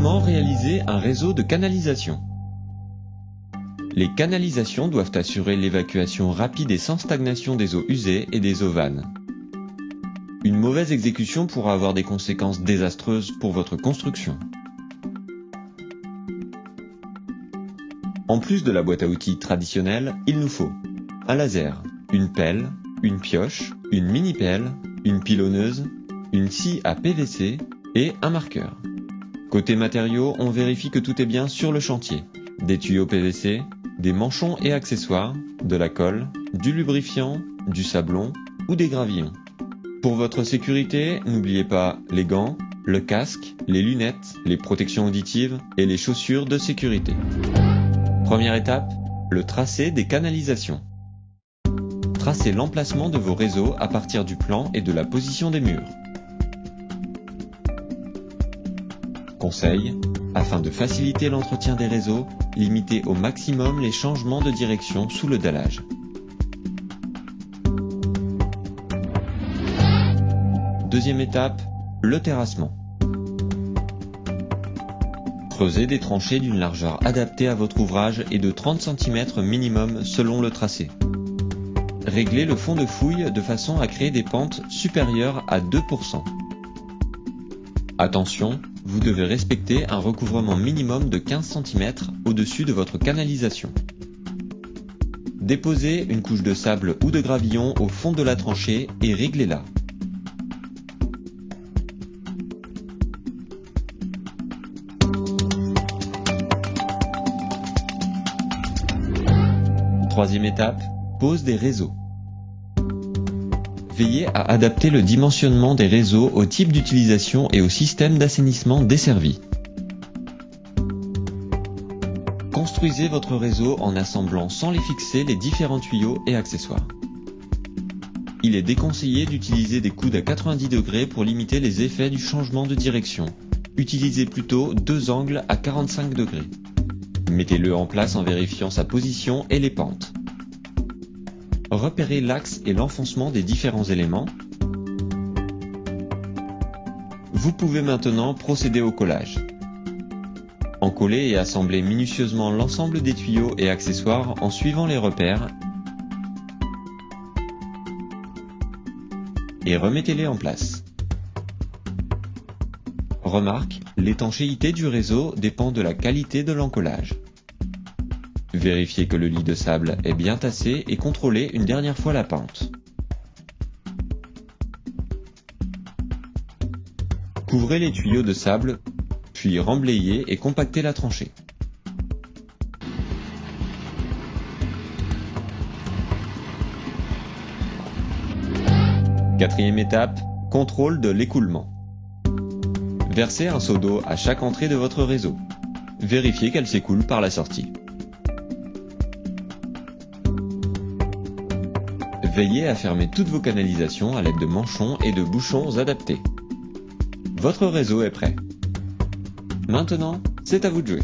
Comment réaliser un réseau de canalisation? Les canalisations doivent assurer l'évacuation rapide et sans stagnation des eaux usées et des eaux vannes. Une mauvaise exécution pourra avoir des conséquences désastreuses pour votre construction. En plus de la boîte à outils traditionnelle, il nous faut un laser, une pelle, une pioche, une mini-pelle, une pilonneuse, une scie à PVC et un marqueur. Côté matériaux, on vérifie que tout est bien sur le chantier. Des tuyaux PVC, des manchons et accessoires, de la colle, du lubrifiant, du sablon ou des gravillons. Pour votre sécurité, n'oubliez pas les gants, le casque, les lunettes, les protections auditives et les chaussures de sécurité. Première étape, le tracé des canalisations. Tracez l'emplacement de vos réseaux à partir du plan et de la position des murs. Conseil, afin de faciliter l'entretien des réseaux, limitez au maximum les changements de direction sous le dallage. Deuxième étape, le terrassement. Creusez des tranchées d'une largeur adaptée à votre ouvrage et de 30 cm minimum selon le tracé. Réglez le fond de fouille de façon à créer des pentes supérieures à 2%. Attention, vous devez respecter un recouvrement minimum de 15 cm au-dessus de votre canalisation. Déposez une couche de sable ou de gravillon au fond de la tranchée et réglez-la. Troisième étape, pose des réseaux. Veillez à adapter le dimensionnement des réseaux au type d'utilisation et au système d'assainissement desservi. Construisez votre réseau en assemblant sans les fixer les différents tuyaux et accessoires. Il est déconseillé d'utiliser des coudes à 90 degrés pour limiter les effets du changement de direction. Utilisez plutôt deux angles à 45 degrés. Mettez-le en place en vérifiant sa position et les pentes. Repérez l'axe et l'enfoncement des différents éléments. Vous pouvez maintenant procéder au collage. Encollez et assemblez minutieusement l'ensemble des tuyaux et accessoires en suivant les repères et remettez-les en place. Remarque, l'étanchéité du réseau dépend de la qualité de l'encollage. Vérifiez que le lit de sable est bien tassé et contrôlez une dernière fois la pente. Couvrez les tuyaux de sable, puis remblayez et compactez la tranchée. Quatrième étape, contrôle de l'écoulement. Versez un seau d'eau à chaque entrée de votre réseau. Vérifiez qu'elle s'écoule par la sortie. Veillez à fermer toutes vos canalisations à l'aide de manchons et de bouchons adaptés. Votre réseau est prêt. Maintenant, c'est à vous de jouer.